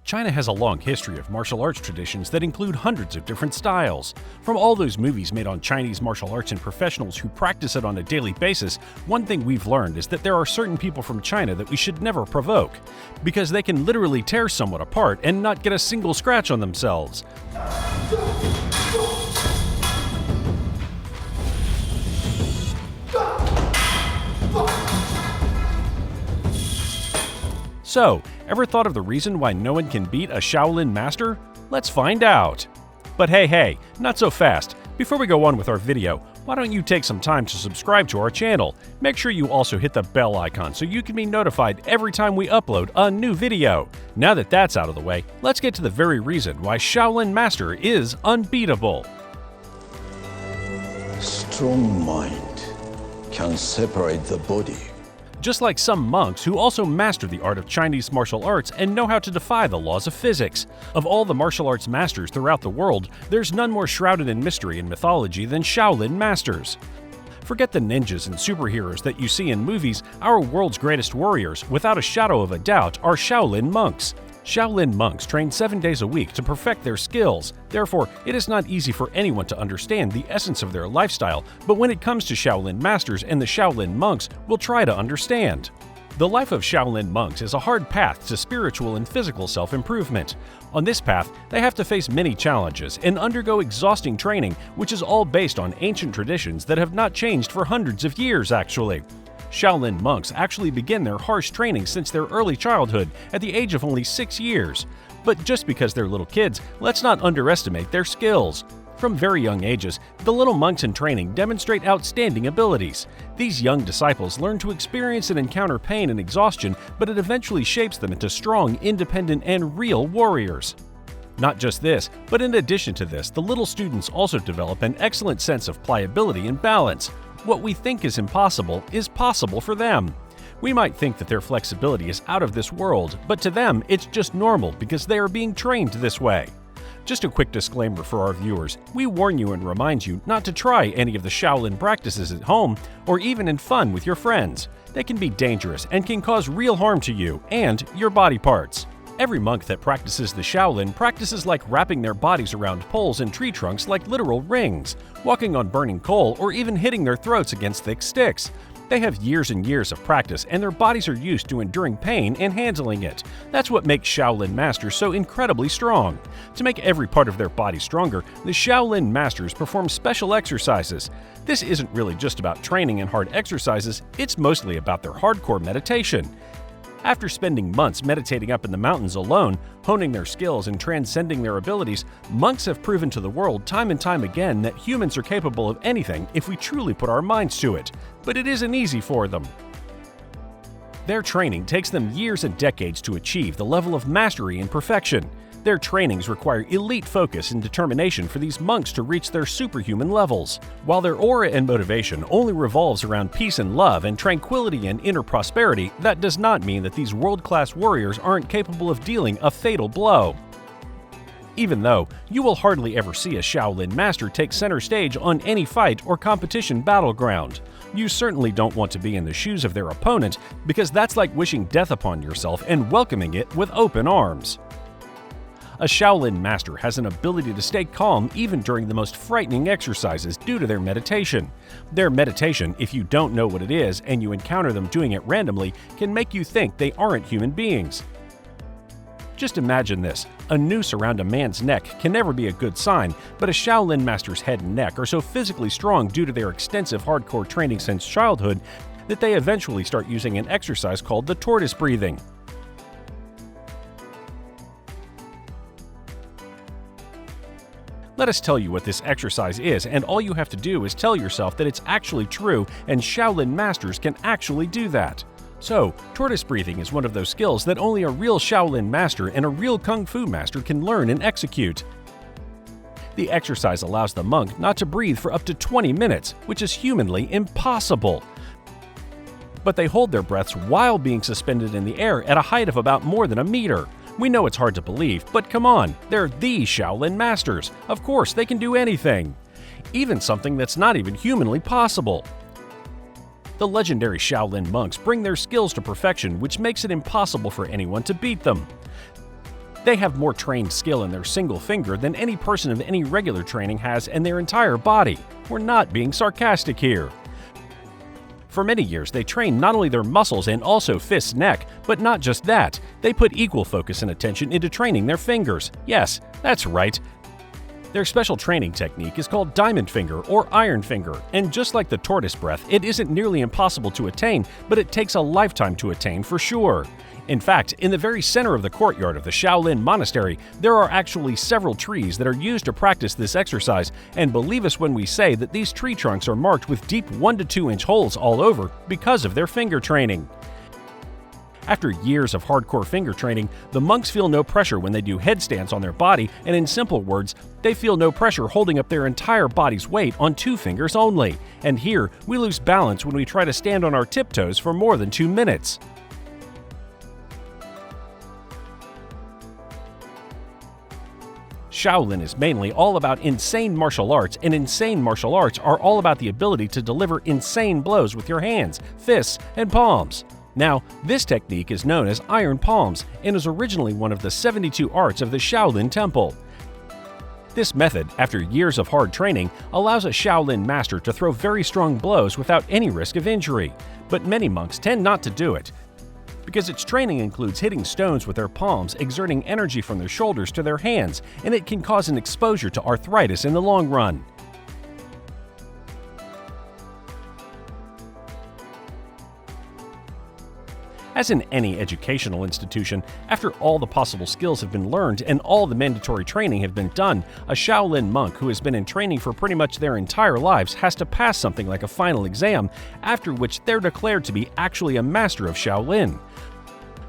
China has a long history of martial arts traditions that include hundreds of different styles. From all those movies made on Chinese martial arts and professionals who practice it on a daily basis, one thing we've learned is that there are certain people from China that we should never provoke, because they can literally tear someone apart and not get a single scratch on themselves. So, ever thought of the reason why no one can beat a Shaolin master? Let's find out! But hey, not so fast. Before we go on with our video, why don't you take some time to subscribe to our channel? Make sure you also hit the bell icon so you can be notified every time we upload a new video. Now that that's out of the way, let's get to the very reason why Shaolin Master is unbeatable. Strong mind can separate the body. Just like some monks who also master the art of Chinese martial arts and know how to defy the laws of physics. Of all the martial arts masters throughout the world, there's none more shrouded in mystery and mythology than Shaolin masters. Forget the ninjas and superheroes that you see in movies, our world's greatest warriors, without a shadow of a doubt, are Shaolin monks. Shaolin monks train 7 days a week to perfect their skills. Therefore, it is not easy for anyone to understand the essence of their lifestyle, but when it comes to Shaolin masters and the Shaolin monks, we'll try to understand. The life of Shaolin monks is a hard path to spiritual and physical self-improvement. On this path, they have to face many challenges and undergo exhausting training, which is all based on ancient traditions that have not changed for hundreds of years, actually. Shaolin monks actually begin their harsh training since their early childhood at the age of only 6 years. But just because they're little kids, let's not underestimate their skills. From very young ages, the little monks in training demonstrate outstanding abilities. These young disciples learn to experience and encounter pain and exhaustion, but it eventually shapes them into strong, independent, and real warriors. Not just this, but in addition to this, the little students also develop an excellent sense of pliability and balance. What we think is impossible is possible for them. We might think that their flexibility is out of this world, but to them it's just normal because they are being trained this way. Just a quick disclaimer for our viewers, we warn you and remind you not to try any of the Shaolin practices at home or even in fun with your friends. They can be dangerous and can cause real harm to you and your body parts. Every monk that practices the Shaolin practices like wrapping their bodies around poles and tree trunks like literal rings, walking on burning coal, or even hitting their throats against thick sticks. They have years and years of practice, and their bodies are used to enduring pain and handling it. That's what makes Shaolin masters so incredibly strong. To make every part of their body stronger, the Shaolin masters perform special exercises. This isn't really just about training and hard exercises, it's mostly about their hardcore meditation. After spending months meditating up in the mountains alone, honing their skills and transcending their abilities, monks have proven to the world time and time again that humans are capable of anything if we truly put our minds to it. But it isn't easy for them. Their training takes them years and decades to achieve the level of mastery and perfection. Their trainings require elite focus and determination for these monks to reach their superhuman levels. While their aura and motivation only revolves around peace and love and tranquility and inner prosperity, that does not mean that these world-class warriors aren't capable of dealing a fatal blow. Even though you will hardly ever see a Shaolin master take center stage on any fight or competition battleground. You certainly don't want to be in the shoes of their opponent because that's like wishing death upon yourself and welcoming it with open arms. A Shaolin master has an ability to stay calm even during the most frightening exercises due to their meditation. Their meditation, if you don't know what it is and you encounter them doing it randomly, can make you think they aren't human beings. Just imagine this. A noose around a man's neck can never be a good sign, but a Shaolin master's head and neck are so physically strong due to their extensive hardcore training since childhood that they eventually start using an exercise called the tortoise breathing. Let us tell you what this exercise is, and all you have to do is tell yourself that it's actually true and Shaolin masters can actually do that. So, tortoise breathing is one of those skills that only a real Shaolin master and a real Kung Fu master can learn and execute. The exercise allows the monk not to breathe for up to 20 minutes, which is humanly impossible. But they hold their breaths while being suspended in the air at a height of about more than a meter. We know it's hard to believe, but come on, they're the Shaolin masters. Of course, they can do anything. Even something that's not even humanly possible. The legendary Shaolin monks bring their skills to perfection, which makes it impossible for anyone to beat them. They have more trained skill in their single finger than any person of any regular training has in their entire body. We're not being sarcastic here. For many years, they trained not only their muscles and also fists, neck, but not just that. They put equal focus and attention into training their fingers. Yes, that's right. Their special training technique is called diamond finger or iron finger, and just like the tortoise breath, it isn't nearly impossible to attain, but it takes a lifetime to attain for sure. In fact, in the very center of the courtyard of the Shaolin Monastery, there are actually several trees that are used to practice this exercise, and believe us when we say that these tree trunks are marked with deep 1 to 2 inch holes all over because of their finger training. After years of hardcore finger training, the monks feel no pressure when they do headstands on their body, and in simple words, they feel no pressure holding up their entire body's weight on 2 fingers only. And here, we lose balance when we try to stand on our tiptoes for more than 2 minutes. Shaolin is mainly all about insane martial arts, and insane martial arts are all about the ability to deliver insane blows with your hands, fists, and palms. Now, this technique is known as iron palms and is originally one of the 72 arts of the Shaolin Temple. This method, after years of hard training, allows a Shaolin master to throw very strong blows without any risk of injury. But many monks tend not to do it, because its training includes hitting stones with their palms, exerting energy from their shoulders to their hands, and it can cause an exposure to arthritis in the long run. As in any educational institution, after all the possible skills have been learned and all the mandatory training have been done, a Shaolin monk who has been in training for pretty much their entire lives has to pass something like a final exam, after which they're declared to be actually a master of Shaolin.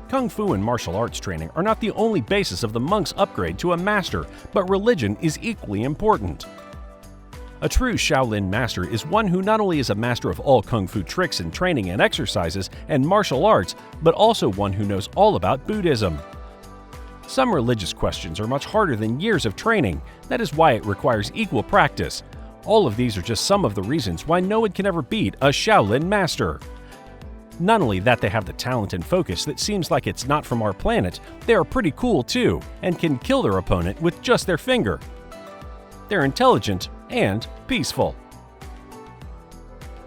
Kung Fu and martial arts training are not the only basis of the monk's upgrade to a master, but religion is equally important. A true Shaolin master is one who not only is a master of all Kung Fu tricks and training and exercises and martial arts, but also one who knows all about Buddhism. Some religious questions are much harder than years of training. That is why it requires equal practice. All of these are just some of the reasons why no one can ever beat a Shaolin master. Not only that they have the talent and focus that seems like it's not from our planet, they are pretty cool too, and can kill their opponent with just their finger. They're intelligent and peaceful.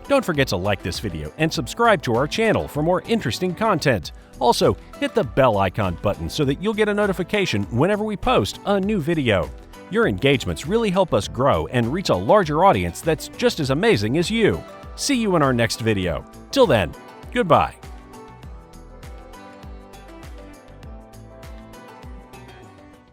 Don't forget to like this video and subscribe to our channel for more interesting content. Also, hit the bell icon button so that you'll get a notification whenever we post a new video. Your engagements really help us grow and reach a larger audience that's just as amazing as you. See you in our next video. Till then, goodbye.